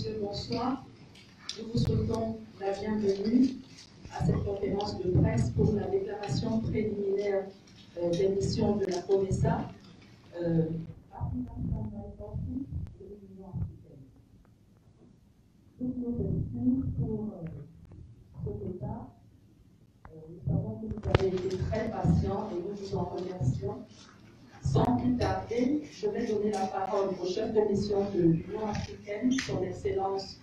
messieurs, bonsoir. Nous vous souhaitons la bienvenue à cette conférence de presse pour la déclaration préliminaire des missions de la COMESA Toutes nos excuses pour ce retard. Nous savons que vous avez été très patient et nous vous en remercions. Sans plus tarder, je vais donner la parole au chef de mission de l'Union africaine, son Excellence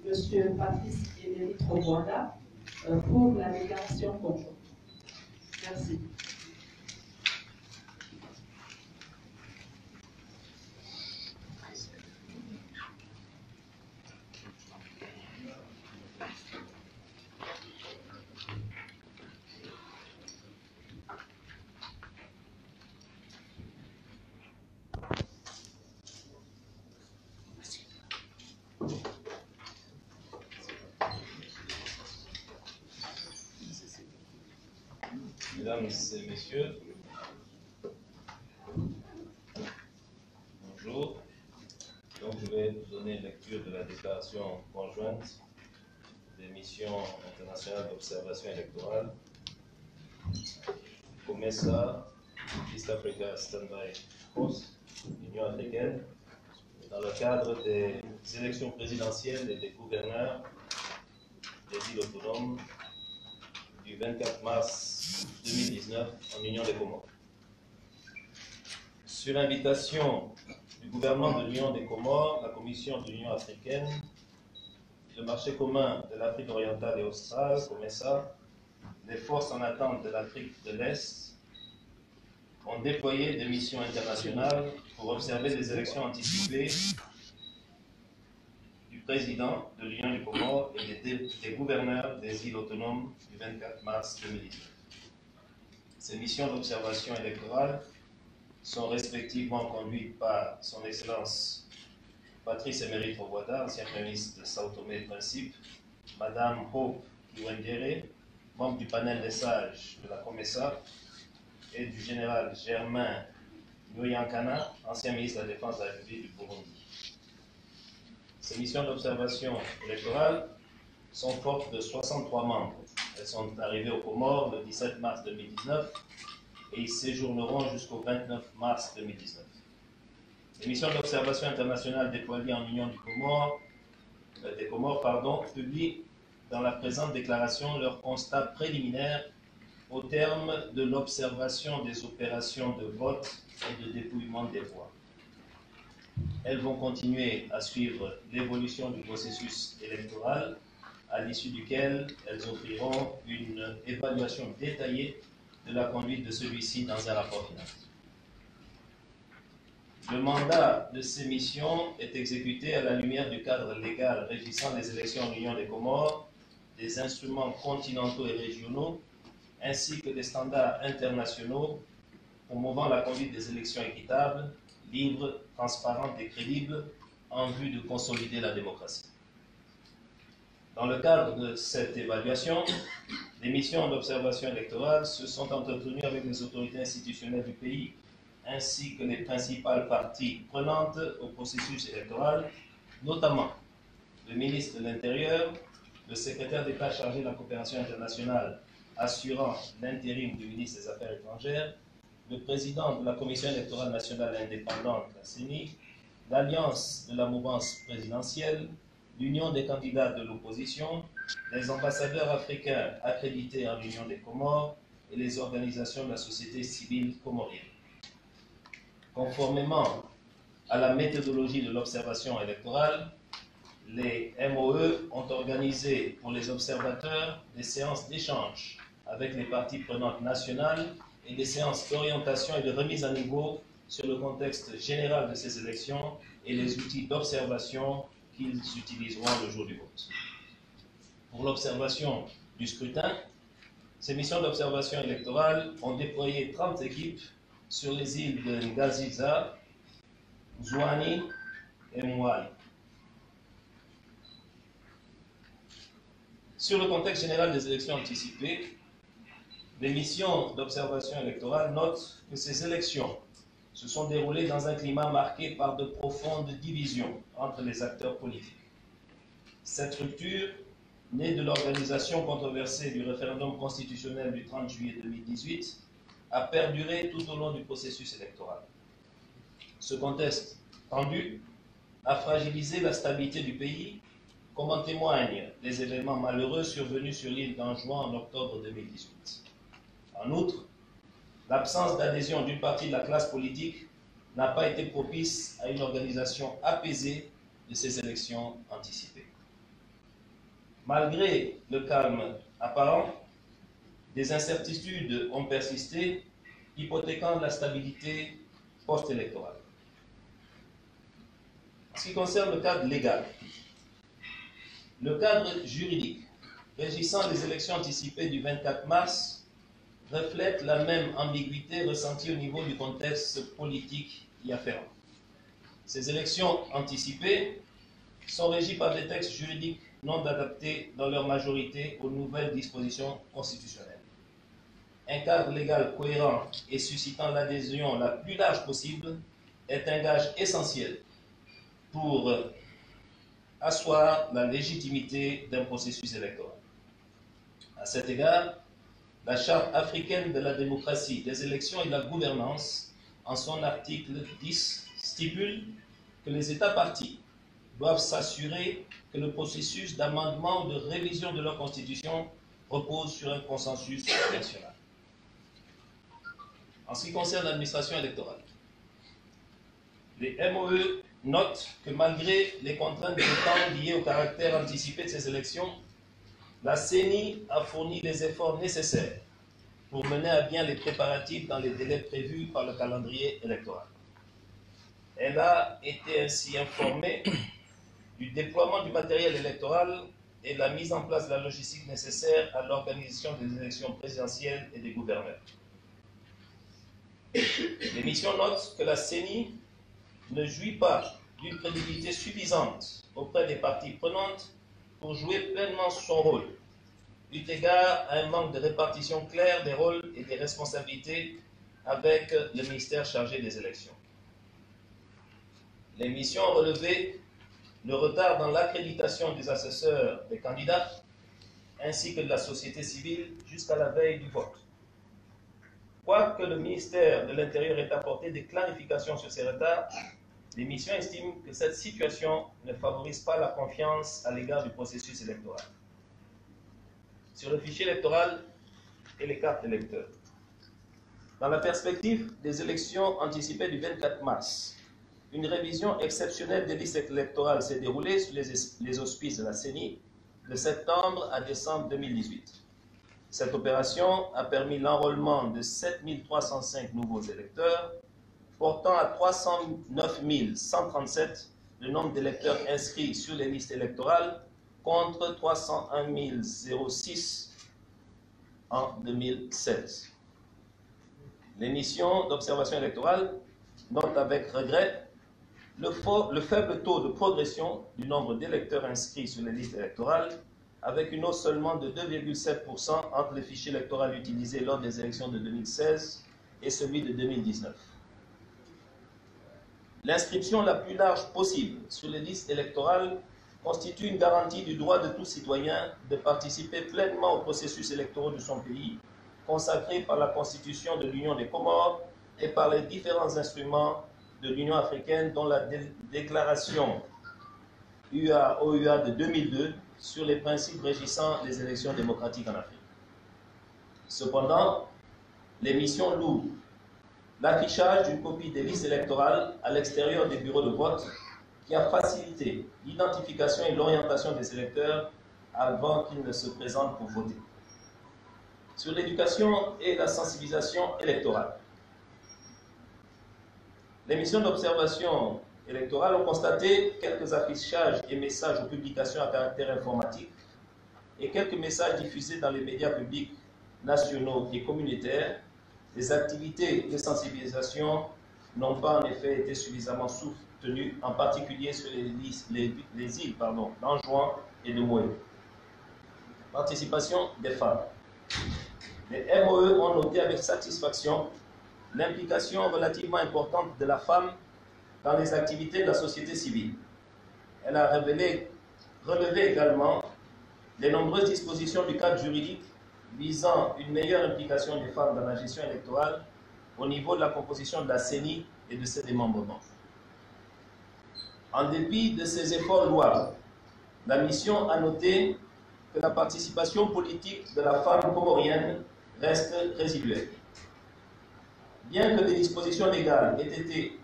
M. Patrice Emery Trovoada, pour la déclaration conjointe. Merci. Mesdames et messieurs, bonjour. Donc, je vais vous donner lecture de la déclaration conjointe des missions internationales d'observation électorale, COMESA, East Africa Standby Force, Union africaine, dans le cadre des élections présidentielles et des gouverneurs des îles autonomes du 24 mars 2019 en Union des Comores. Sur invitation du gouvernement de l'Union des Comores, la Commission de l'Union africaine, le marché commun de l'Afrique orientale et australe, COMESA, les forces en attente de l'Afrique de l'Est ont déployé des missions internationales pour observer les élections anticipées du président de l'Union des Comores et des gouverneurs des îles autonomes du 24 mars 2019. Ces missions d'observation électorale sont respectivement conduites par son Excellence Patrice Emery Trovoada, ancien Premier ministre de Sao Tomé et Principe, Madame Hope Kiwendere, membre du panel des sages de la COMESA, et du général Germain Nyoyankana, ancien ministre de la Défense de la République du Burundi. Ces missions d'observation électorale sont fortes de 63 membres. Elles sont arrivées aux Comores le 17 mars 2019 et y séjourneront jusqu'au 29 mars 2019. Les missions d'observation internationale déployées en Union des Comores publient dans la présente déclaration leur constat préliminaire au terme de l'observation des opérations de vote et de dépouillement des voix. Elles vont continuer à suivre l'évolution du processus électoral, à l'issue duquel elles offriront une évaluation détaillée de la conduite de celui-ci dans un rapport final. Le mandat de ces missions est exécuté à la lumière du cadre légal régissant les élections en Union des Comores, des instruments continentaux et régionaux, ainsi que des standards internationaux promouvant la conduite des élections équitables, libres, transparentes et crédibles en vue de consolider la démocratie. Dans le cadre de cette évaluation, les missions d'observation électorale se sont entretenues avec les autorités institutionnelles du pays ainsi que les principales parties prenantes au processus électoral, notamment le ministre de l'Intérieur, le secrétaire d'État chargé de la coopération internationale assurant l'intérim du ministre des Affaires étrangères, le président de la Commission électorale nationale indépendante, la CENI, l'Alliance de la mouvance présidentielle, l'Union des candidats de l'opposition, les ambassadeurs africains accrédités en Union des Comores et les organisations de la société civile comorienne. Conformément à la méthodologie de l'observation électorale, les MOE ont organisé pour les observateurs des séances d'échange avec les parties prenantes nationales et des séances d'orientation et de remise à niveau sur le contexte général de ces élections et les outils d'observation qu'ils utiliseront le jour du vote. Pour l'observation du scrutin, ces missions d'observation électorale ont déployé 30 équipes sur les îles de Ngaziza, Zouani et Mouali. Sur le contexte général des élections anticipées, les missions d'observation électorale notent que ces élections se sont déroulées dans un climat marqué par de profondes divisions entre les acteurs politiques. Cette rupture, née de l'organisation controversée du référendum constitutionnel du 30 juillet 2018, a perduré tout au long du processus électoral. Ce contexte tendu a fragilisé la stabilité du pays, comme en témoignent les événements malheureux survenus sur l'île d'Anjouan en octobre 2018. En outre, l'absence d'adhésion d'une partie de la classe politique n'a pas été propice à une organisation apaisée de ces élections anticipées. Malgré le calme apparent, des incertitudes ont persisté, hypothéquant la stabilité post-électorale. En ce qui concerne le cadre légal, le cadre juridique régissant les élections anticipées du 24 mars reflète la même ambiguïté ressentie au niveau du contexte politique y afférent. Ces élections anticipées sont régies par des textes juridiques non adaptés dans leur majorité aux nouvelles dispositions constitutionnelles. Un cadre légal cohérent et suscitant l'adhésion la plus large possible est un gage essentiel pour asseoir la légitimité d'un processus électoral. À cet égard, la Charte africaine de la démocratie, des élections et de la gouvernance, en son article 10, stipule que les États parties doivent s'assurer que le processus d'amendement ou de révision de leur constitution repose sur un consensus national. En ce qui concerne l'administration électorale, les MOE notent que malgré les contraintes de temps liées au caractère anticipé de ces élections, la CENI a fourni les efforts nécessaires pour mener à bien les préparatifs dans les délais prévus par le calendrier électoral. Elle a été ainsi informée du déploiement du matériel électoral et la mise en place de la logistique nécessaire à l'organisation des élections présidentielles et des gouverneurs. L'émission note que la CENI ne jouit pas d'une crédibilité suffisante auprès des parties prenantes pour jouer pleinement son rôle, eu égard à un manque de répartition claire des rôles et des responsabilités avec le ministère chargé des élections. Les missions ont relevé le retard dans l'accréditation des assesseurs des candidats ainsi que de la société civile jusqu'à la veille du vote. Quoique le ministère de l'Intérieur ait apporté des clarifications sur ces retards, les missions estiment que cette situation ne favorise pas la confiance à l'égard du processus électoral. Sur le fichier électoral et les cartes électeurs. Dans la perspective des élections anticipées du 24 mars, une révision exceptionnelle des listes électorales s'est déroulée sous les auspices de la CENI de septembre à décembre 2018. Cette opération a permis l'enrôlement de 7 305 nouveaux électeurs, portant à 309 137 le nombre d'électeurs inscrits sur les listes électorales contre 301 006 en 2016. Les missions d'observation électorale notent avec regret le faible taux de progression du nombre d'électeurs inscrits sur les listes électorales, avec une hausse seulement de 2,7% entre le fichier électoral utilisé lors des élections de 2016 et celui de 2019. L'inscription la plus large possible sur les listes électorales constitue une garantie du droit de tout citoyen de participer pleinement au processus électoral de son pays, consacré par la Constitution de l'Union des Comores et par les différents instruments de l'Union africaine, dont la déclaration OUA de 2002 sur les principes régissant les élections démocratiques en Afrique. Cependant, les missions louent l'affichage d'une copie des listes électorales à l'extérieur des bureaux de vote qui a facilité l'identification et l'orientation des électeurs avant qu'ils ne se présentent pour voter. Sur l'éducation et la sensibilisation électorale. Les missions d'observation électorale ont constaté quelques affichages et messages aux publications à caractère informatique et quelques messages diffusés dans les médias publics nationaux et communautaires. Les activités de sensibilisation n'ont pas en effet été suffisamment soutenues, en particulier sur les îles d'Anjouan et de Moé. Participation des femmes. Les MOE ont noté avec satisfaction l'implication relativement importante de la femme dans les activités de la société civile. Elle a relevé également les nombreuses dispositions du cadre juridique visant une meilleure implication des femmes dans la gestion électorale au niveau de la composition de la CENI et de ses démembrements. En dépit de ces efforts louables, la mission a noté que la participation politique de la femme comorienne reste résiduelle. Bien que des dispositions légales aient été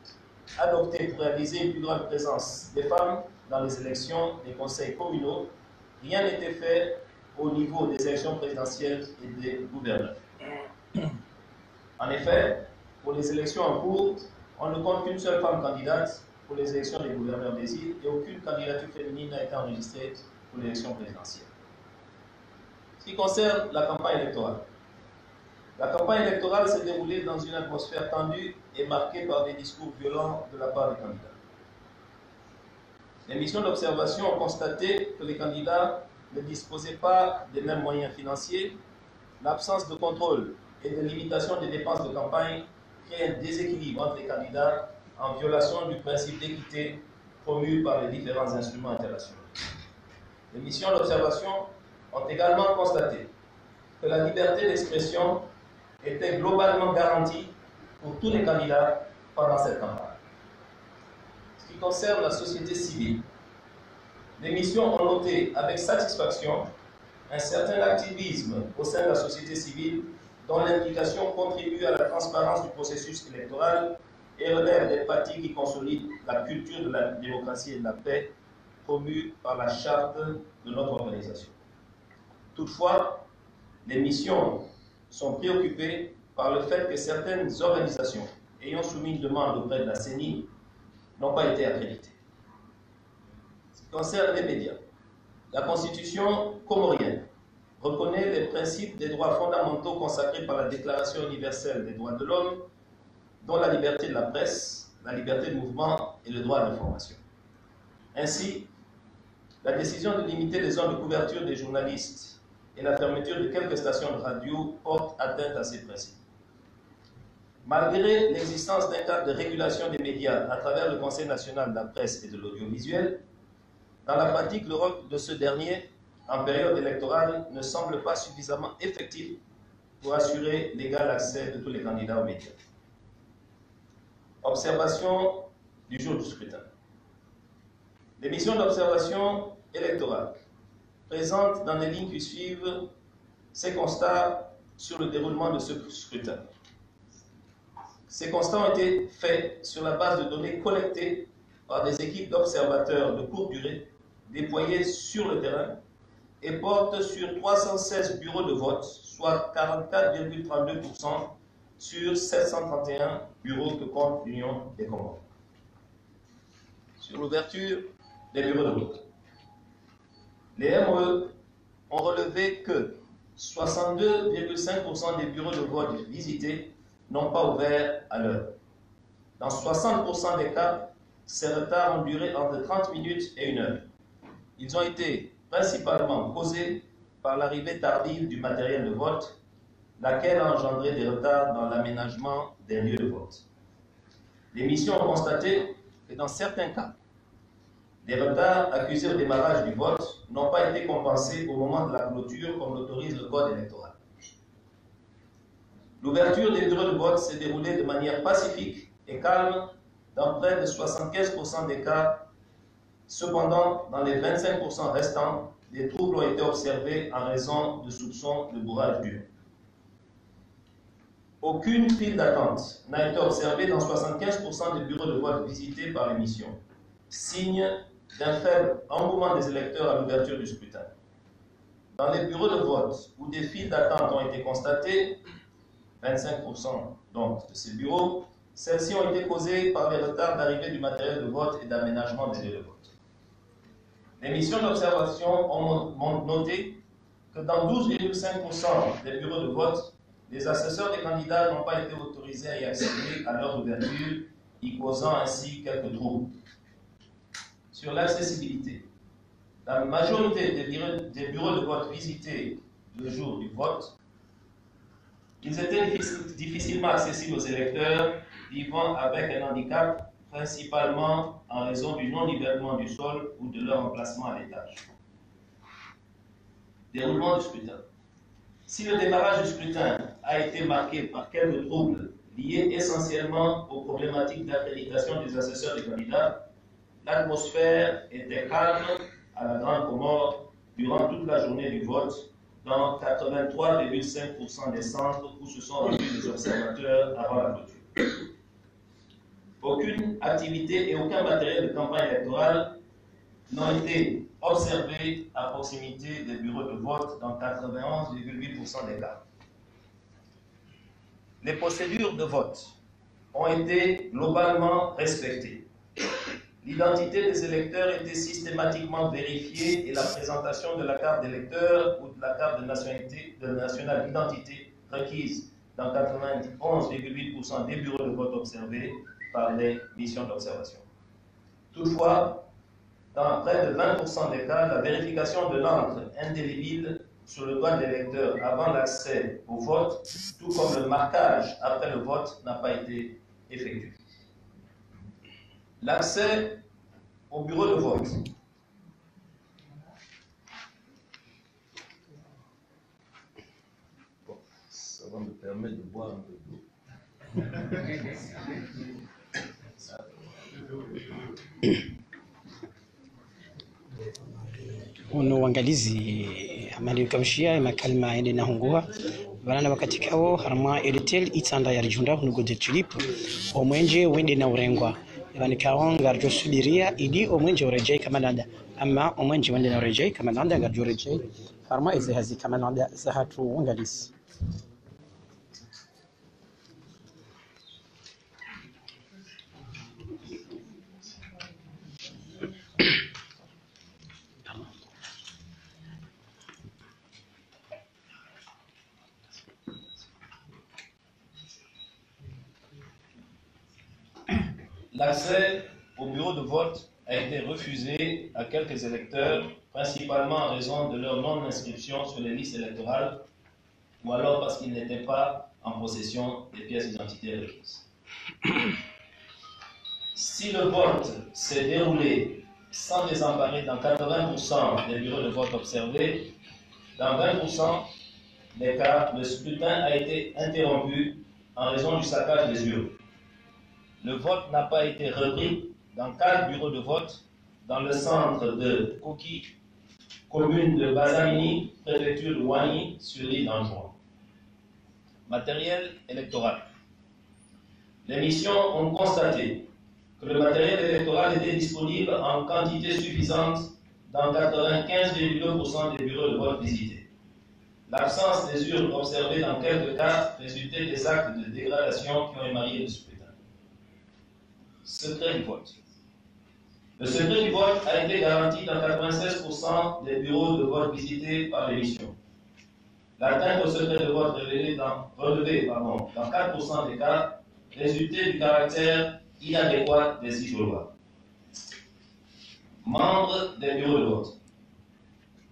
adoptées pour réaliser une plus grande présence des femmes dans les élections des conseils communaux, rien n'était fait au niveau des élections présidentielles et des gouverneurs. En effet, pour les élections en cours, on ne compte qu'une seule femme candidate pour les élections des gouverneurs des îles et aucune candidature féminine n'a été enregistrée pour l'élection présidentielle. Ce qui concerne la campagne électorale. La campagne électorale s'est déroulée dans une atmosphère tendue et marquée par des discours violents de la part des candidats. Les missions d'observation ont constaté que les candidats ne disposaient pas des mêmes moyens financiers, l'absence de contrôle et de limitation des dépenses de campagne crée un déséquilibre entre les candidats en violation du principe d'équité promu par les différents instruments internationaux. Les missions d'observation ont également constaté que la liberté d'expression était globalement garantie pour tous les candidats pendant cette campagne. Ce qui concerne la société civile, les missions ont noté avec satisfaction un certain activisme au sein de la société civile dont l'implication contribue à la transparence du processus électoral et relève des pratiques qui consolident la culture de la démocratie et de la paix promue par la charte de notre organisation. Toutefois, les missions sont préoccupées par le fait que certaines organisations ayant soumis une demande auprès de la CENI n'ont pas été accréditées. Ce qui concerne les médias, la Constitution comorienne reconnaît les principes des droits fondamentaux consacrés par la Déclaration universelle des droits de l'homme, dont la liberté de la presse, la liberté de mouvement et le droit à l'information. Ainsi, la décision de limiter les zones de couverture des journalistes et la fermeture de quelques stations de radio portent atteinte à ces principes. Malgré l'existence d'un cadre de régulation des médias à travers le Conseil national de la presse et de l'audiovisuel, dans la pratique, le rôle de ce dernier, en période électorale, ne semble pas suffisamment effectif pour assurer l'égal accès de tous les candidats aux médias. Observation du jour du scrutin. Les missions d'observation électorale présentent dans les lignes qui suivent ces constats sur le déroulement de ce scrutin. Ces constats ont été faits sur la base de données collectées par des équipes d'observateurs de courte durée déployés sur le terrain et portent sur 316 bureaux de vote, soit 44,32% sur 731 bureaux que compte l'Union des Comores. Sur l'ouverture des bureaux de vote, les MOE ont relevé que 62,5% des bureaux de vote visités n'ont pas ouvert à l'heure. Dans 60% des cas, ces retards ont duré entre 30 minutes et 1 heure. Ils ont été principalement causés par l'arrivée tardive du matériel de vote, laquelle a engendré des retards dans l'aménagement des lieux de vote. Les missions ont constaté que dans certains cas, des retards accusés au démarrage du vote n'ont pas été compensés au moment de la clôture comme l'autorise le code électoral. L'ouverture des bureaux de vote s'est déroulée de manière pacifique et calme dans près de 75% des cas. Cependant, dans les 25% restants, des troubles ont été observés en raison de soupçons de bourrage d'urne. Aucune file d'attente n'a été observée dans 75% des bureaux de vote visités par les missions, signe d'un faible engouement des électeurs à l'ouverture du scrutin. Dans les bureaux de vote où des files d'attente ont été constatées, 25% donc de ces bureaux, celles-ci ont été causées par les retards d'arrivée du matériel de vote et d'aménagement des lieux de vote. Les missions d'observation ont noté que dans 12,5% des bureaux de vote, les assesseurs des candidats n'ont pas été autorisés à y accéder à l'heure d'ouverture, y causant ainsi quelques troubles. Sur l'accessibilité, la majorité des bureaux de vote visités le jour du vote, ils étaient difficilement accessibles aux électeurs vivant avec un handicap principalement en raison du non-nivellement du sol ou de leur emplacement à l'étage. Déroulement du scrutin. Si le démarrage du scrutin a été marqué par quelques troubles liés essentiellement aux problématiques d'accréditation des assesseurs des candidats, l'atmosphère était calme à la Grande Comore durant toute la journée du vote dans 83,5% des centres où se sont rendus les observateurs avant la clôture. Aucune activité et aucun matériel de campagne électorale n'ont été observés à proximité des bureaux de vote dans 91,8% des cas. Les procédures de vote ont été globalement respectées. L'identité des électeurs était systématiquement vérifiée et la présentation de la carte d'électeur ou de la carte de nationale d'identité requise dans 91,8% des bureaux de vote observés par les missions d'observation. Toutefois, dans près de 20% des cas, la vérification de l'encre indélébile sur le doigt de l'électeur avant l'accès au vote, tout comme le marquage après le vote, n'a pas été effectué. L'accès au bureau de vote. Bon, ça va me permettre de boire un peu d'eau. Uno uangalizi amani kamshia makalma ende na hungua barana wakati kao harma editel itanda ya rjunda nugo de tulip omwenje wende na urengwa yani kao ngarjo subiria idi omwenje urejei kama nanda ama omwenje wende na urejei kama nanda ngarjo urejei harma izi hazi kama nanda zahatu uangalizi. L'accès au bureau de vote a été refusé à quelques électeurs, principalement en raison de leur non-inscription sur les listes électorales ou alors parce qu'ils n'étaient pas en possession des pièces d'identité requises. Si le vote s'est déroulé sans désemparer dans 80% des bureaux de vote observés, dans 20% des cas, le scrutin a été interrompu en raison du saccage des urnes. Le vote n'a pas été repris dans 4 bureaux de vote dans le centre de Koki, commune de Bazamini, préfecture de Wani, sur l'île d'Anjouan. Matériel électoral. Les missions ont constaté que le matériel électoral était disponible en quantité suffisante dans 95,2% des bureaux de vote visités. L'absence des urnes observées dans quelques cas résultait des actes de dégradation qui ont émaillé le scrutin. Secret du vote. Le secret du vote a été garanti dans 96% des bureaux de vote visités par les missions. L'atteinte au secret de vote relevée dans 4% des cas résultait du caractère inadéquat des isoloirs. Membres des bureaux de vote.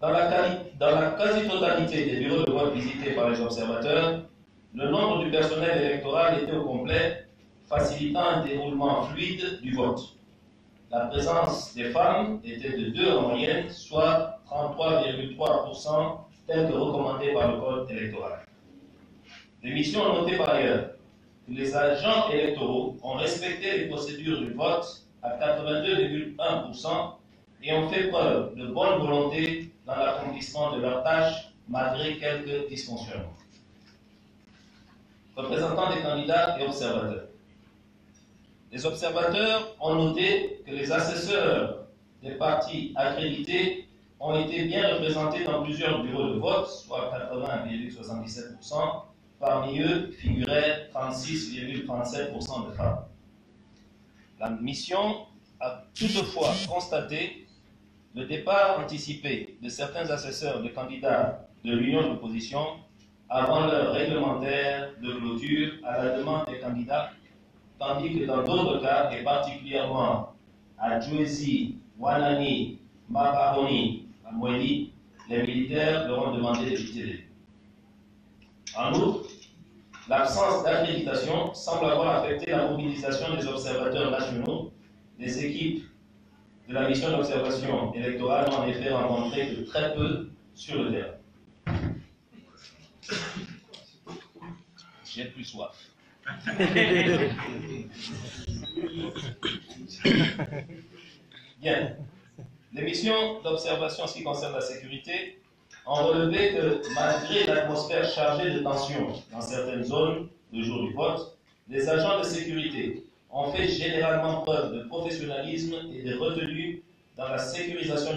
Dans la quasi-totalité des bureaux de vote visités par les observateurs, le nombre du personnel électoral était au complet, facilitant un déroulement fluide du vote. La présence des femmes était de 2 en moyenne, soit 33,3%, tel que recommandé par le code électoral. Les missions ont noté par ailleurs que les agents électoraux ont respecté les procédures du vote à 82,1% et ont fait preuve de bonne volonté dans l'accomplissement de leurs tâches malgré quelques dysfonctionnements. Représentants des candidats et observateurs. Les observateurs ont noté que les assesseurs des partis accrédités ont été bien représentés dans plusieurs bureaux de vote, soit 80,77%. Parmi eux figuraient 36,37% de femmes. La mission a toutefois constaté le départ anticipé de certains assesseurs de candidats de l'union d'opposition avant l'heure réglementaire de clôture à la demande des candidats, tandis que dans d'autres cas, et particulièrement à Djouezi, Wanani, Makaroni, à Moueli, les militaires leur ont demandé de quitter les lieux. En outre, l'absence d'accréditation semble avoir affecté la mobilisation des observateurs nationaux. Les équipes de la mission d'observation électorale ont en effet rencontré que très peu sur le terrain. J'ai plus soif. Bien. Les missions d'observation en ce qui concerne la sécurité ont relevé que malgré l'atmosphère chargée de tension dans certaines zones le jour du vote, les agents de sécurité ont fait généralement preuve de professionnalisme et de retenue dans la sécurisation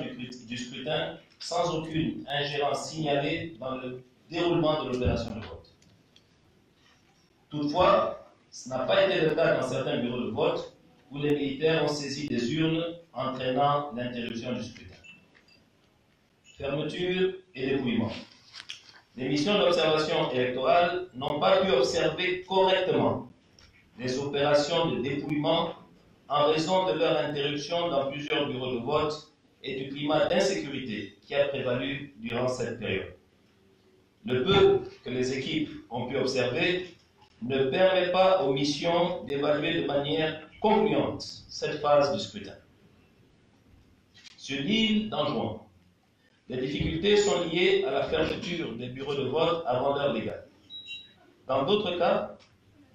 du scrutin sans aucune ingérence signalée dans le déroulement de l'opération de vote. Toutefois, ce n'a pas été le cas dans certains bureaux de vote où les militaires ont saisi des urnes entraînant l'interruption du scrutin. Fermeture et dépouillement. Les missions d'observation électorale n'ont pas pu observer correctement les opérations de dépouillement en raison de leur interruption dans plusieurs bureaux de vote et du climat d'insécurité qui a prévalu durant cette période. Le peu que les équipes ont pu observer ne permet pas aux missions d'évaluer de manière concluante cette phase du scrutin. Sur l'île d'Anjouan, les difficultés sont liées à la fermeture des bureaux de vote avant l'heure légale. Dans d'autres cas,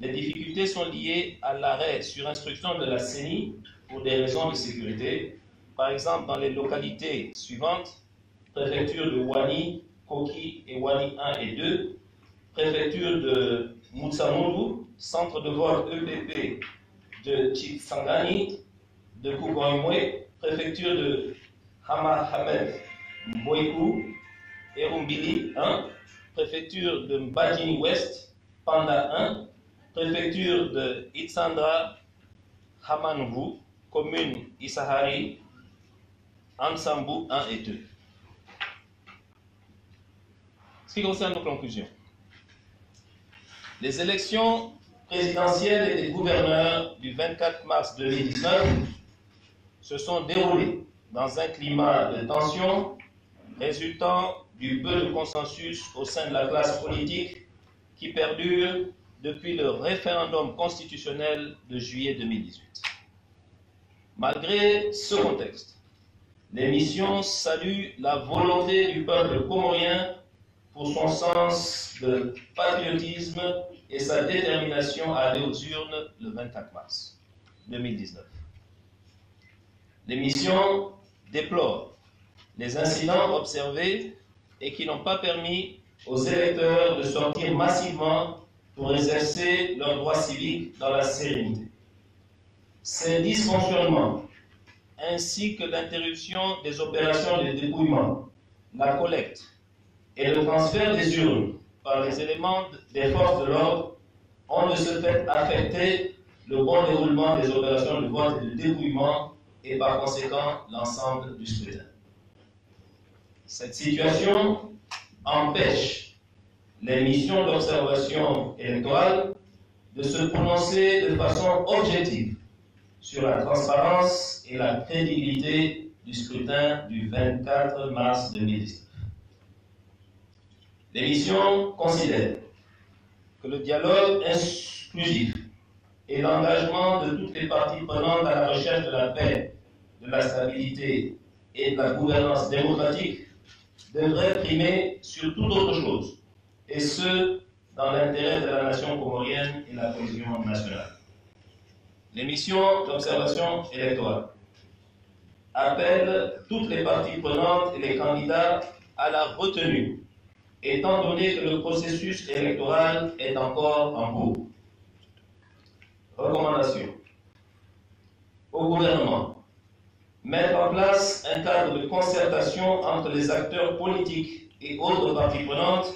les difficultés sont liées à l'arrêt sur instruction de la CENI pour des raisons de sécurité, par exemple dans les localités suivantes: préfecture de Wani, Koki et Wani 1 et 2, préfecture de Moutsamoudou, centre de vote EPP de Chitsangani, de Kougoimwe, préfecture de Hamahamed Mboikou, Erumbili 1, préfecture de Mbadjini Ouest, Panda 1, préfecture de Itsandra Hamanvu, commune Isahari, Ansambu 1 et 2. Ce qui concerne nos conclusions. Les élections présidentielles et des gouverneurs du 24 mars 2019 se sont déroulées dans un climat de tension résultant du peu de consensus au sein de la classe politique qui perdure depuis le référendum constitutionnel de juillet 2018. Malgré ce contexte, les missions saluent la volonté du peuple comorien pour son sens de patriotisme et sa détermination à aller aux urnes le 24 mars 2019. Les missions déplorent les incidents observés et qui n'ont pas permis aux électeurs de sortir massivement pour exercer leurs droits civiques dans la sérénité. Ces dysfonctionnements, ainsi que l'interruption des opérations de dépouillement, la collecte et le transfert des urnes par les éléments des forces de l'ordre, ont de ce fait affecté le bon déroulement des opérations de vote et de dépouillement et par conséquent l'ensemble du scrutin. Cette situation empêche les missions d'observation électorale de se prononcer de façon objective sur la transparence et la crédibilité du scrutin du 24 mars 2019. Les missions considèrent que le dialogue inclusif et l'engagement de toutes les parties prenantes à la recherche de la paix, de la stabilité et de la gouvernance démocratique devraient primer sur toute autre chose, et ce, dans l'intérêt de la nation comorienne et la cohésion nationale. Les missions d'observation électorale appellent toutes les parties prenantes et les candidats à la retenue, étant donné que le processus électoral est encore en cours. Recommandation au gouvernement: mettre en place un cadre de concertation entre les acteurs politiques et autres parties prenantes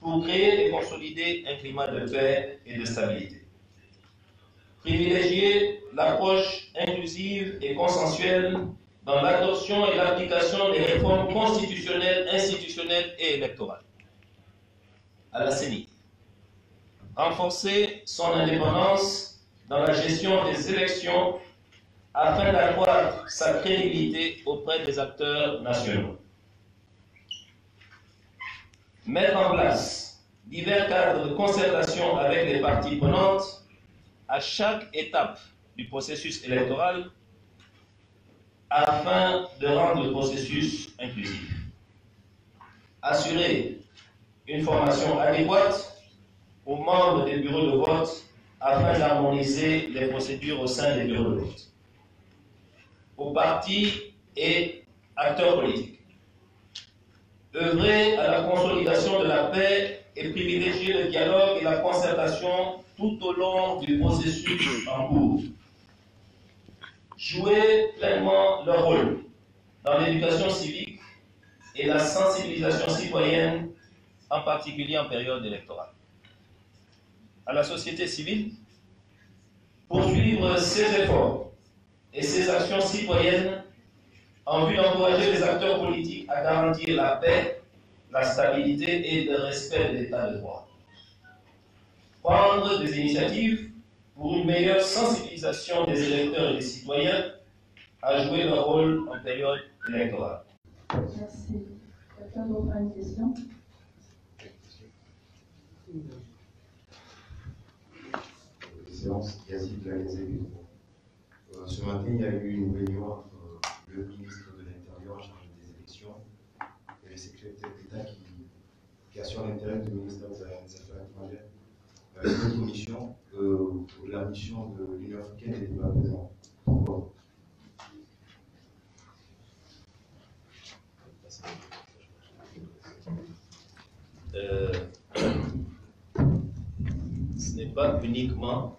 pour créer et consolider un climat de paix et de stabilité. Privilégier l'approche inclusive et consensuelle dans l'adoption et l'application des réformes constitutionnelles, institutionnelles et électorales. À la CENI, renforcer son indépendance dans la gestion des élections afin d'accroître sa crédibilité auprès des acteurs nationaux. Mettre en place divers cadres de concertation avec les parties prenantes à chaque étape du processus électoral afin de rendre le processus inclusif. Assurer une formation adéquate aux membres des bureaux de vote afin d'harmoniser les procédures au sein des bureaux de vote, aux partis et acteurs politiques. Œuvrer à la consolidation de la paix et privilégier le dialogue et la concertation tout au long du processus en cours. Jouer pleinement leur rôle dans l'éducation civique et la sensibilisation citoyenne, en particulier en période électorale. À la société civile, poursuivre ses efforts et ses actions citoyennes en vue d'encourager les acteurs politiques à garantir la paix, la stabilité et le respect de l'état de droit. Prendre des initiatives pour une meilleure sensibilisation des électeurs et des citoyens à jouer leur rôle en période électorale. Merci. Quelqu'un d'autre a une question? Séance Yazid Lagazébi. Ce matin, il y a eu une réunion entre le ministre de l'Intérieur chargé des élections et le secrétaire d'État qui assure l'intérim du ministère des Affaires étrangères. Une commission où la mission de l'Union africaine n'était pas présente. Pourquoi? Ce n'est pas uniquement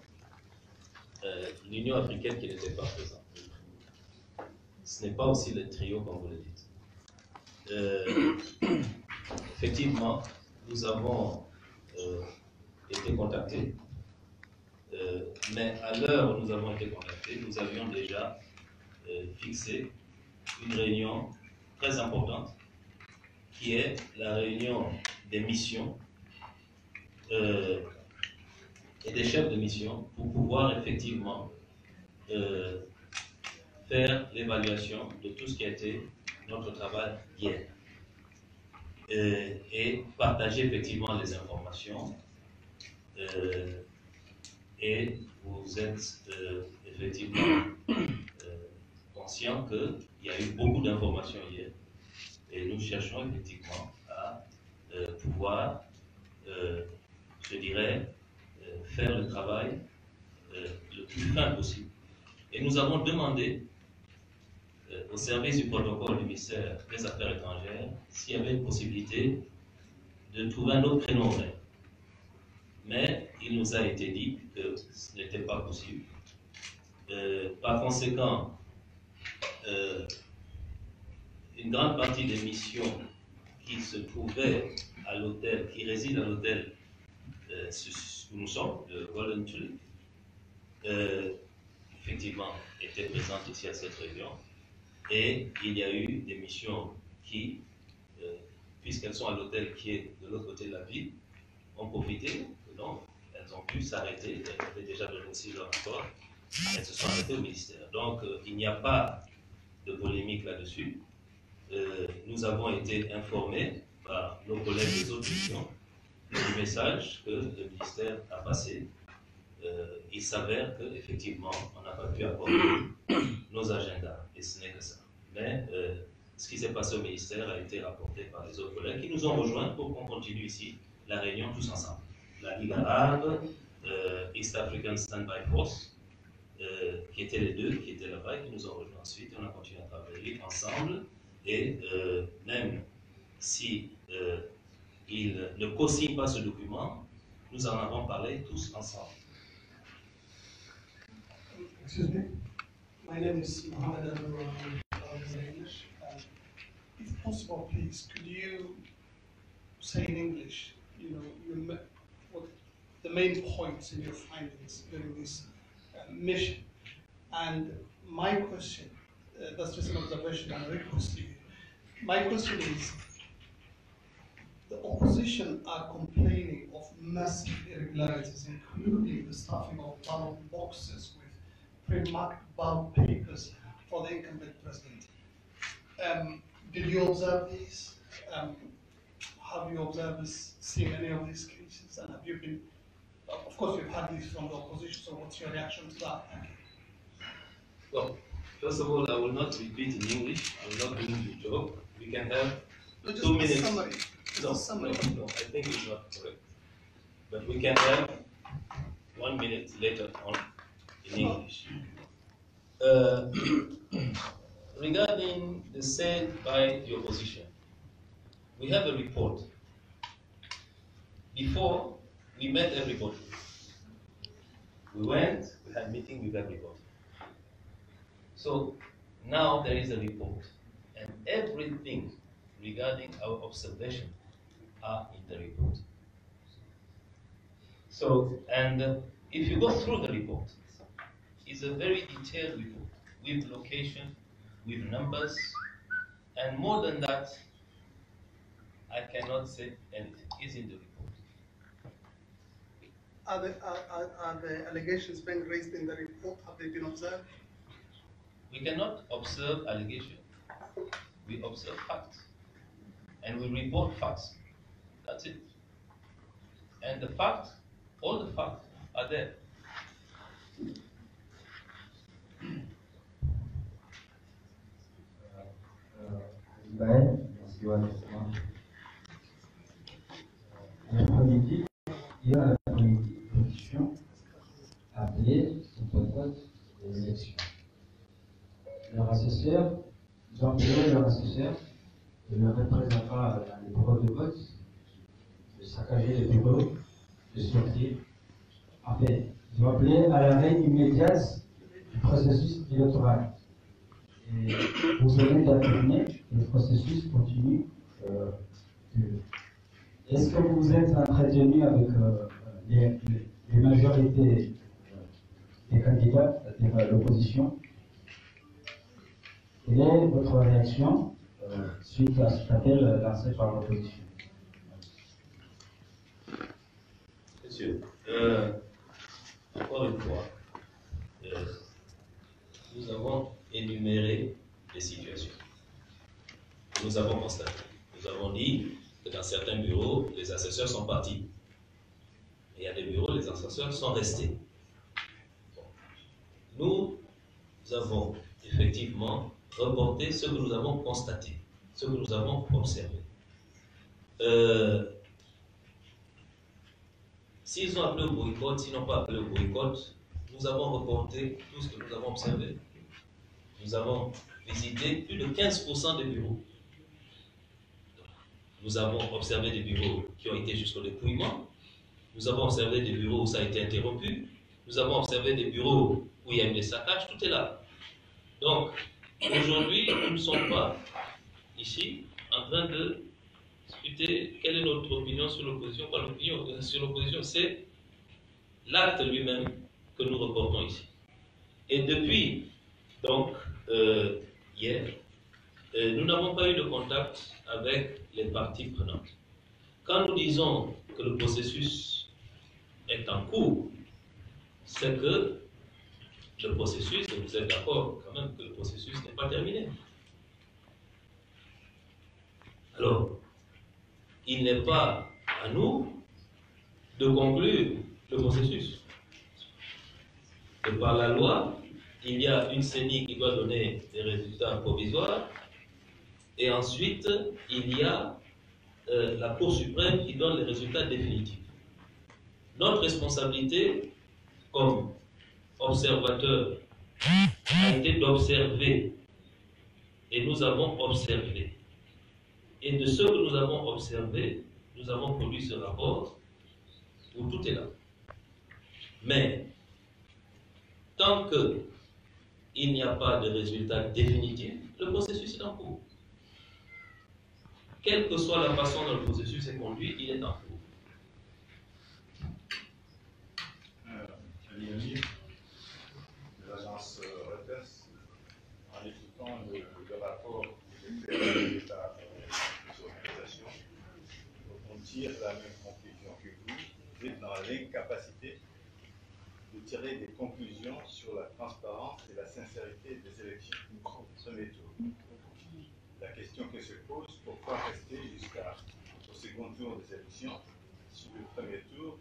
l'Union africaine qui n'était pas présente. Ce n'est pas aussi le trio, comme vous le dites. Effectivement, nous avons été contactés, mais à l'heure où nous avons été contactés, nous avions déjà fixé une réunion très importante, qui est la réunion des missions et des chefs de mission pour pouvoir effectivement faire l'évaluation de tout ce qui a été notre travail hier et partager effectivement les informations. Et vous êtes effectivement conscient qu'il y a eu beaucoup d'informations hier et nous cherchons effectivement à pouvoir, je dirais, faire le travail le plus fin possible. Et nous avons demandé au service du protocole du ministère des Affaires étrangères s'il y avait une possibilité de trouver un autre créneau horaire. Mais il nous a été dit que ce n'était pas possible. Par conséquent, une grande partie des missions qui se trouvaient à l'hôtel, qui résident à l'hôtel où nous sommes, le Golden Tree, effectivement, étaient présentes ici à cette réunion. Et il y a eu des missions qui, puisqu'elles sont à l'hôtel qui est de l'autre côté de la ville, ont profité. Donc, elles ont pu s'arrêter. Elles avaient déjà donné aussi leur rapport. Elles se sont arrêtées au ministère. Donc, il n'y a pas de polémique là-dessus. Nous avons été informés par nos collègues des autres missions du message que le ministère a passé. Il s'avère qu'effectivement, on n'a pas pu accorder nos agendas, et ce n'est que ça. Mais ce qui s'est passé au ministère a été rapporté par les autres collègues qui nous ont rejoints pour qu'on continue ici la réunion tous ensemble. La Ligue arabe, East African Standby Force, qui étaient les deux qui étaient là-bas et qui nous ont rejoints ensuite. On a continué à travailler ensemble, et même si ils ne co-signent pas ce document, nous en avons parlé tous ensemble. Excuse me. My name is Mohammed Abdullah English. If possible, please, could you say in English, what the main points in your findings during this mission? And my question, that's just an observation and a request to you. My question is, the opposition are complaining of massive irregularities, including the stuffing of ballot boxes with pre-marked ballot papers for the incumbent president. Did you observe these? have you observers seen any of these cases? And have you been, of course, you've had these from the opposition, so what's your reaction to that? Thank you. Well, first of all, I will not repeat in English. I'm not going to joke. We can have No, just 2 minutes. Summary. No, Summary. no, I think it's not correct. But we can have 1 minute later on in English. Regarding the said by the opposition, we have a report. Before, we met everybody. We went, we had a meeting with everybody. So now there is a report, and everything regarding our observation are in the report. So, and if you go through the report, it's a very detailed report with location, with numbers, and more than that, I cannot say anything. It's in the report. Are the allegations being raised in the report? Have they been observed? We cannot observe allegation. We observe facts. And we report facts. That's it. And the facts, all the facts are there. L'après-midi, il y a une commission appelée au boycott des élections. Leur assesseur, ils ont appelé leur assesseur de ne représenter pas dans les bureaux de vote, de saccager les bureaux, de sortir. En fait, ils ont appelé à l'arrêt immédiat du processus électoral. Et vous venez d'affirmer que le processus continue. Est-ce que vous êtes entretenu avec les majorités des candidats, c'est-à-dire l'opposition? Quelle est votre réaction suite à cet appel lancé par l'opposition? Monsieur, encore une fois, nous avons énuméré les situations. Nous avons constaté. Nous avons dit que dans certains bureaux, les assesseurs sont partis. Et il y a des bureaux, les assesseurs sont restés. Bon. Nous avons effectivement reporté ce que nous avons constaté, ce que nous avons observé. S'ils ont appelé au boycott, s'ils n'ont pas appelé au boycott, nous avons reporté tout ce que nous avons observé. Nous avons visité plus de 15% des bureaux. Nous avons observé des bureaux qui ont été jusqu'au dépouillement. Nous avons observé des bureaux où ça a été interrompu. Nous avons observé des bureaux où il y a eu des saccages. Tout est là. Donc, aujourd'hui, nous ne sommes pas ici en train de discuter quelle est notre opinion sur l'opposition. Pas l'opinion sur l'opposition, c'est l'acte lui-même que nous reportons ici. Et depuis, donc, hier, nous n'avons pas eu de contact avec les parties prenantes. Quand nous disons que le processus est en cours, c'est que le processus, et vous êtes d'accord quand même que le processus n'est pas terminé. Alors, il n'est pas à nous de conclure le processus. Et par la loi, il y a une CENI qui doit donner des résultats provisoires, et ensuite, il y a la Cour suprême qui donne les résultats définitifs. Notre responsabilité, comme observateur, a été d'observer. Et nous avons observé. Et de ce que nous avons observé, nous avons produit ce rapport où tout est là. Mais, tant qu'il n'y a pas de résultat définitif, le processus est en cours. Quelle que soit la façon dont le processus est conduit, il est en cours. Ali Amir, de l'agence Reuters, en écoutant le rapport de l'État des organisations, on tire la même conclusion que vous. Vous êtes dans l'incapacité de tirer des conclusions sur la transparence et la sincérité des élections. Premier tour. La question que se pose, pourquoi rester jusqu'au second contours des élections, sur le premier tour,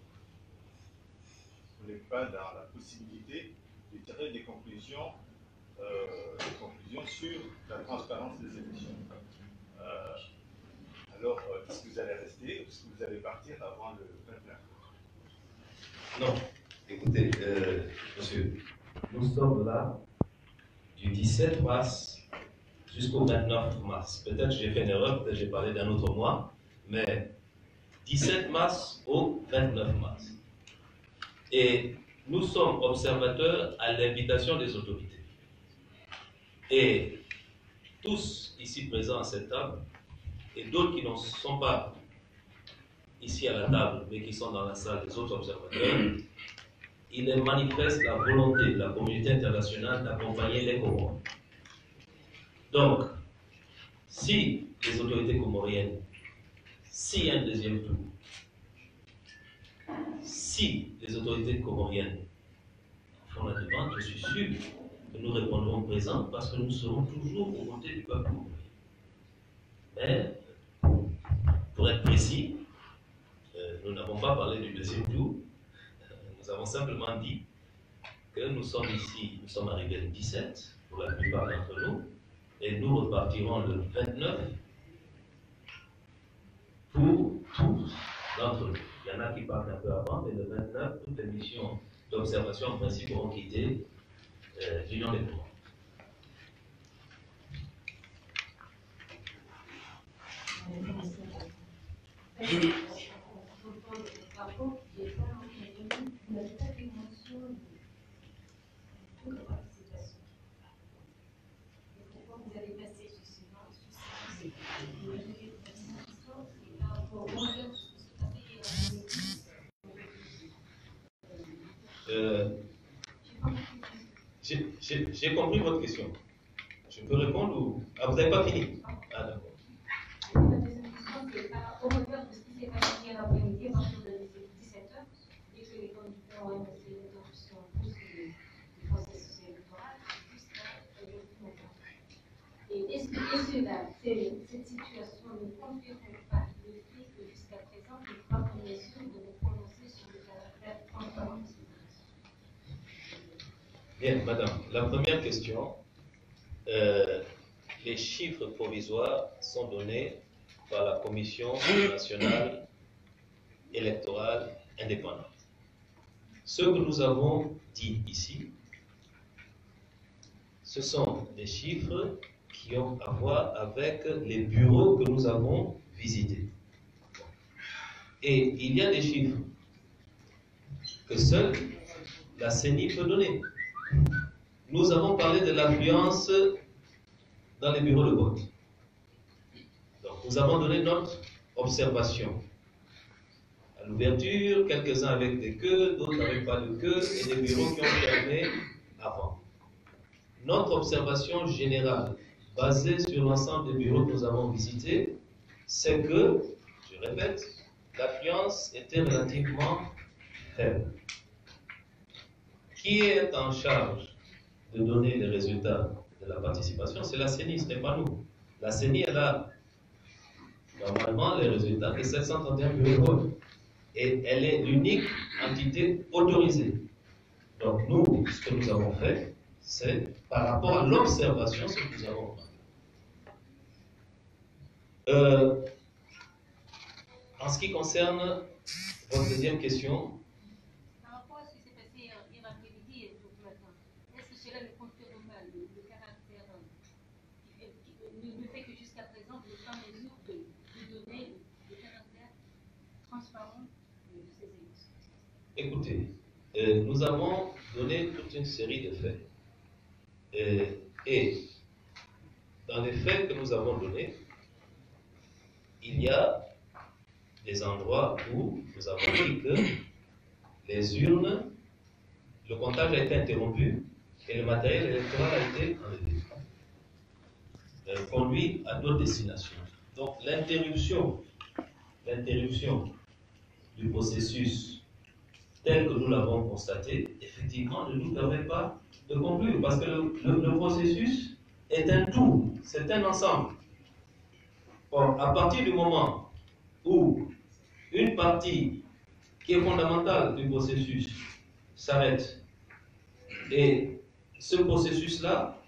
vous n'êtes pas dans la possibilité de tirer des conclusions sur la transparence des élections. Alors, est-ce que vous allez rester ou est-ce que vous allez partir avant le 29? Non. Écoutez, monsieur, nous sommes là du 17 mars jusqu'au 29 mars. Peut-être j'ai fait une erreur, peut-être j'ai parlé d'un autre mois, mais 17 mars au 29 mars. Et nous sommes observateurs à l'invitation des autorités. Et tous ici présents à cette table, et d'autres qui ne sont pas ici à la table, mais qui sont dans la salle des autres observateurs, il est manifeste la volonté de la communauté internationale d'accompagner les Comores. Donc, si les autorités comoriennes, s'il y a un deuxième tour, si les autorités comoriennes font la demande, je suis sûr que nous répondrons présents parce que nous serons toujours aux côtés du peuple comorien. Mais, pour être précis, nous n'avons pas parlé du deuxième tour. Nous avons simplement dit que nous sommes ici, nous sommes arrivés le 17 pour la plupart d'entre nous, et nous repartirons le 29 pour tous d'entre nous. Il y en a qui partent un peu avant, mais le 29, toutes les missions d'observation en principe auront quitté l'Union des Comores. J'ai compris votre question. Je peux répondre ou... Ah, vous n'avez pas fini? Ah, d'accord. La deuxième question, c'est au regard de ce qui s'est passé hier après-midi, à partir de 17h, et que les conducteurs ont passé l'interruption du processus électoral jusqu'à maintenant. Et est-ce que cette situation ne confirme pas le fait que jusqu'à présent, nous ne sommes pas sûrs de nous prononcer sur la transparence? Bien, madame, la première question, les chiffres provisoires sont donnés par la Commission nationale électorale indépendante. Ce que nous avons dit ici, ce sont des chiffres qui ont à voir avec les bureaux que nous avons visités. Et il y a des chiffres que seule la CENI peut donner. Nous avons parlé de l'affluence dans les bureaux de vote. Donc, nous avons donné notre observation. À l'ouverture, quelques-uns avec des queues, d'autres n'avaient pas de queue, et des bureaux qui ont fermé avant. Notre observation générale, basée sur l'ensemble des bureaux que nous avons visités, c'est que, je répète, l'affluence était relativement faible. Qui est en charge de donner les résultats de la participation? C'est la CENI, ce n'est pas nous. La CENI, elle a normalement les résultats des 731 bureaux de vote. Et elle est l'unique entité autorisée. Donc nous, ce que nous avons fait, c'est par rapport à l'observation, ce que nous avons fait. En ce qui concerne votre deuxième question, écoutez, nous avons donné toute une série de faits. Et dans les faits que nous avons donnés, il y a des endroits où nous avons dit que les urnes, le comptage a été interrompu et le matériel électoral a été enlevé, conduit à d'autres destinations. Donc l'interruption du processus tel que nous l'avons constaté, effectivement, ne nous permet pas de conclure, parce que le processus est un tout, c'est un ensemble. Or, à partir du moment où une partie qui est fondamentale du processus s'arrête. Et ce processus-là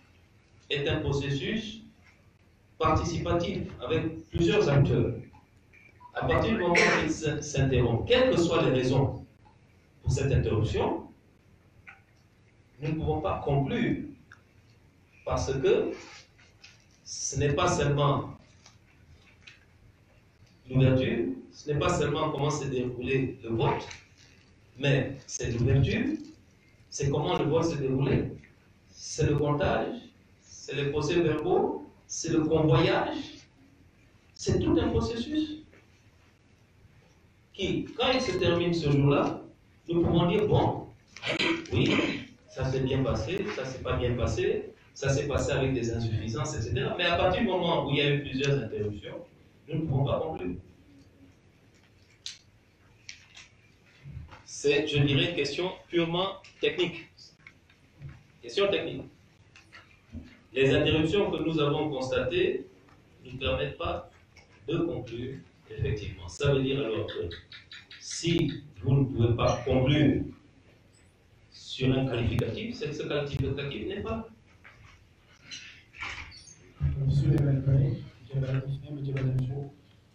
est un processus participatif avec plusieurs acteurs. À partir du moment où il s'interrompt, quelles que soient les raisons pour cette interruption, nous ne pouvons pas conclure parce que ce n'est pas seulement l'ouverture, ce n'est pas seulement comment s'est déroulé le vote, mais c'est l'ouverture, c'est comment le vote s'est déroulé, c'est le comptage, c'est les procès-verbaux, c'est le convoyage, c'est tout un processus qui, quand il se termine ce jour-là, nous pouvons dire, bon, oui, ça s'est bien passé, ça s'est pas bien passé, ça s'est passé avec des insuffisances, etc. Mais à partir du moment où il y a eu plusieurs interruptions, nous ne pouvons pas conclure. C'est, je dirais, une question purement technique. Question technique. Les interruptions que nous avons constatées ne permettent pas de conclure effectivement. Ça veut dire alors que si vous ne pouvez pas conclure sur un qualificatif, c'est que ce qualificatif n'est pas. Monsieur le maire,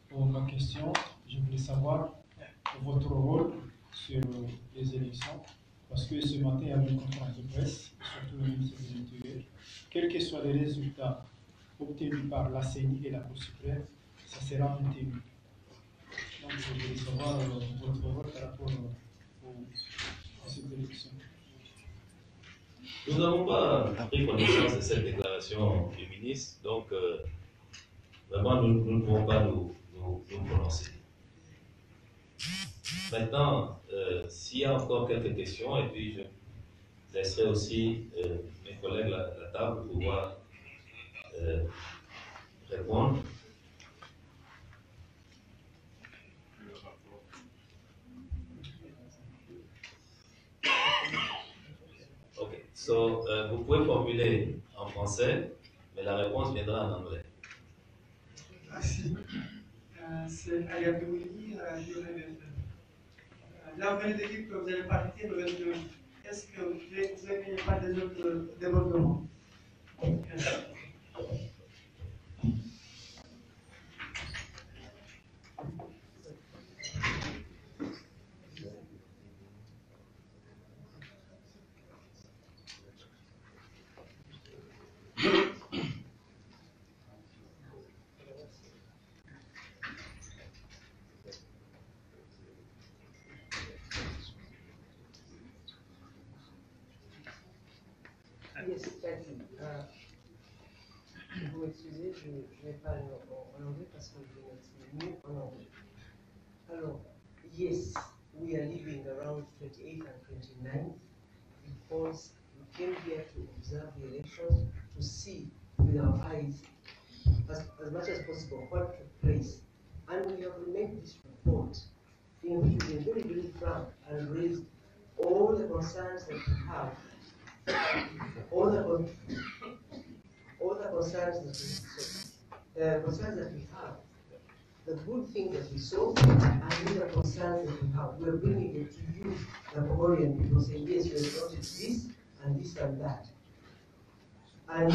pour ma question, je voulais savoir votre rôle sur les élections, parce que ce matin, il y a eu une conférence de presse, surtout le ministre de l'Intérieur. Quels que soient les résultats obtenus par la CENI et la Cour suprême, ça sera maintenu. Donc, je voulais savoir votre rôle par rapport à cette élection. Nous n'avons pas pris connaissance de cette déclaration du ministre, donc vraiment nous ne pouvons pas nous prononcer. Maintenant, s'il y a encore quelques questions, et puis je laisserai aussi mes collègues à la table pour pouvoir répondre. Ok, so vous pouvez formuler en français, mais la réponse viendra en anglais. Merci. C'est Ayadouli du RMF. La nouvelle équipe que vous allez partir le 22, est-ce que vous n'avez pas des autres développements? Yes, thank you. Vous m'excusez, je vais parler en anglais parce que je m'exprime mieux en anglais. Alors, yes, we are living around 28th and 29th because we came here to observe the elections, to see with our eyes as much as possible what took place. And we have made this report in which we were very, very frank and raised all the concerns that we have. All the concerns that we have, the good things that we saw, and the concerns that we have. We are bringing it to you, the Comorian people, saying, yes, we have noticed this and this and that. And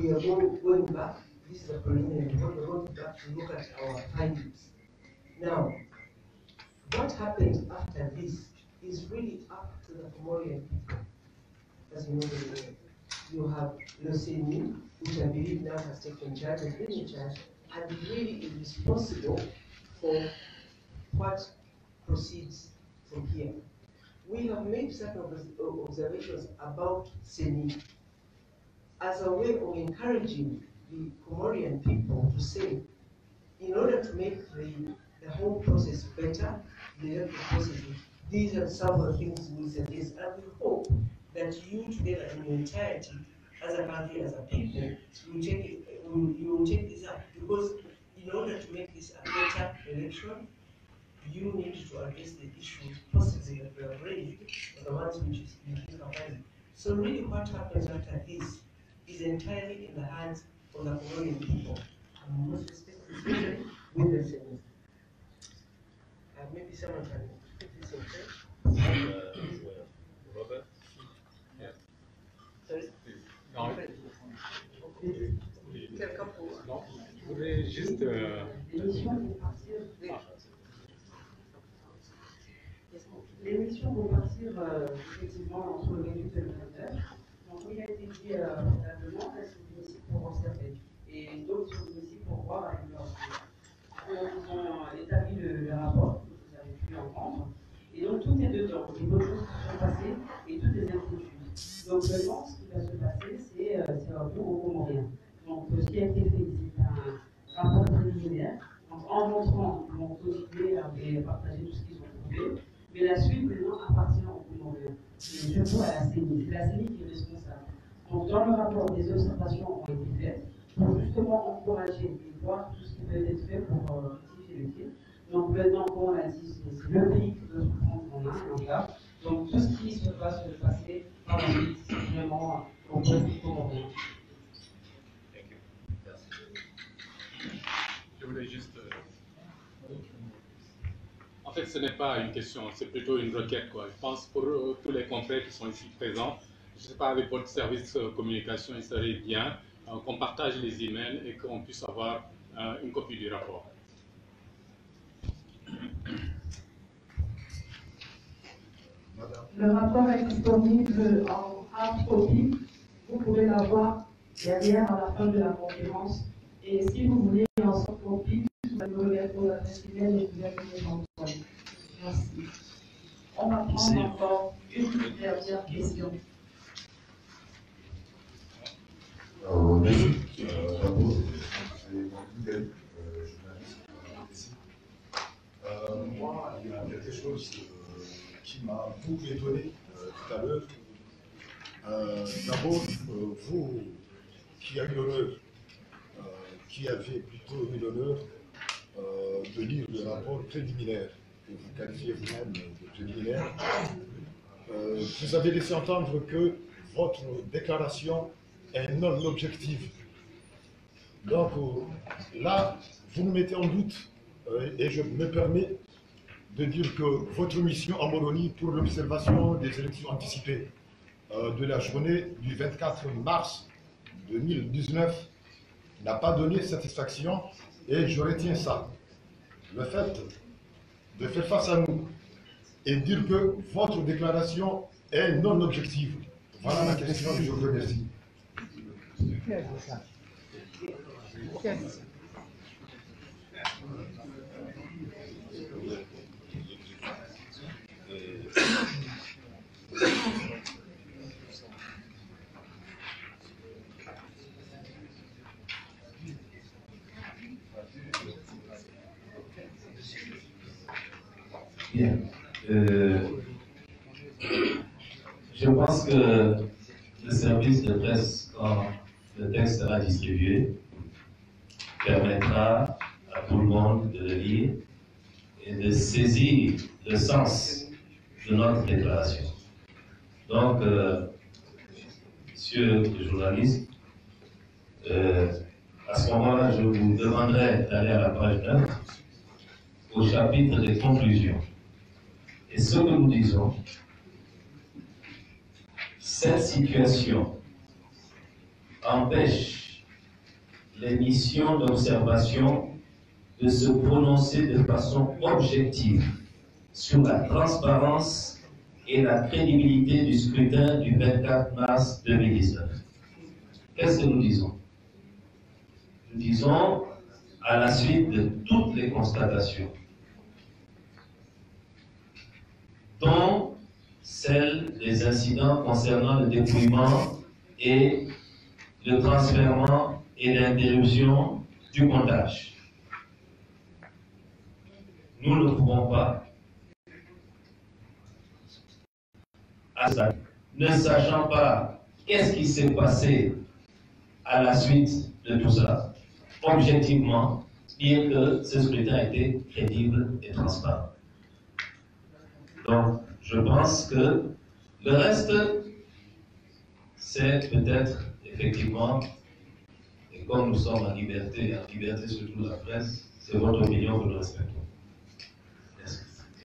we are going back. This is a preliminary report. We're going back to look at our findings. Now, what happened after this is really up to the Comorian people. As you know, you have Loseni, which I believe now has taken charge, has been in charge, and really is responsible for what proceeds from here. We have made certain observations about Seni as a way of encouraging the Comorian people to say, in order to make the whole process better, the electoral process, these are some of the things we suggest, and we hope that you together in your entirety, as a country, as a people, you will take this up. Because in order to make this a better election, you need to address the issues possibly that we have raised, or the ones which you think are valid. So really what happens after this is entirely in the hands of the Comorian people, and most especially with the Senate. maybe someone can put this in French. Robert? Yeah. Sorry? Non. Quelqu'un pour... Non, je voulais juste... L'émission vont partir effectivement entre le 28 et le 29. Donc, il a été dit préalablement, elles sont venues ici pour observer. Et d'autres sont venues ici pour voir avec leurs yeux. Ils ont établi le rapport que vous avez pu entendre. Et donc, tout est dedans. Les bonnes choses qui sont passées et toutes les inquiétudes. Donc, maintenant, ce qui va se passer, c'est un peu au comorien. Donc, ce qui a été fait, c'est un rapport préliminaire. Donc, en montrant, ils vont continuer à partager tout ce qu'ils ont trouvé. Mais la suite, maintenant, appartient au Comorien. Et surtout à la CENI. C'est la CENI qui est responsable. Donc, dans le rapport, des observations ont été faites pour justement encourager et voir tout ce qui peut être fait pour rectifier les tirs. Donc, maintenant, comme on l'a dit, c'est le pays qui doit se prendre en main et en garde. Donc, tout ce qui va se passer par la suite, c'est vraiment au peuple comorien. Je voulais juste... En fait, ce n'est pas une question, c'est plutôt une requête, quoi. Je pense pour tous les confrères qui sont ici présents, je ne sais pas, avec votre service communication, il serait bien qu'on partage les emails et qu'on puisse avoir une copie du rapport. Le rapport est disponible en hard copy. Vous pouvez l'avoir derrière à la fin de la conférence. Et si vous voulez en soft copy, vous allez regarder vos adresses email et vous allez les envoyer. Merci. On va prendre encore une dernière question. Merci. Bravo. C'est Miguel, journaliste. Moi, il y a quelque chose qui m'a beaucoup étonné tout à l'heure. D'abord, vous qui avez l'honneur, qui avez plutôt eu l'honneur de lire le rapport préliminaire, que vous qualifiez vous-même de préliminaire, vous avez laissé entendre que votre déclaration est non objective. Donc là, vous nous mettez en doute, et je me permets de dire que votre mission en Moronie pour l'observation des élections anticipées de la journée du 24 mars 2019 n'a pas donné satisfaction, et je retiens ça. Le fait de faire face à nous et dire que votre déclaration est non objective. Voilà ma question et je vous remercie. Bien. Je pense que le service de presse, quand le texte sera distribué, permettra à tout le monde de le lire et de saisir le sens de notre déclaration. Donc, monsieur le journaliste, à ce moment-là, je vous demanderai d'aller à la page 9, au chapitre des conclusions. Et ce que nous disons, cette situation empêche les missions d'observation de se prononcer de façon objective sur la transparence et la crédibilité du scrutin du 24 mars 2019. Qu'est-ce que nous disons? Nous disons, à la suite de toutes les constatations, dont celle des incidents concernant le dépouillement et le transfèrement et l'interruption du comptage. Nous ne pouvons pas, ne sachant pas qu'est-ce qui s'est passé à la suite de tout ça, objectivement, dire que ce scrutin a été crédible et transparent. Donc, je pense que le reste, c'est peut-être effectivement, et comme nous sommes en liberté surtout la presse, c'est votre opinion que nous respectons.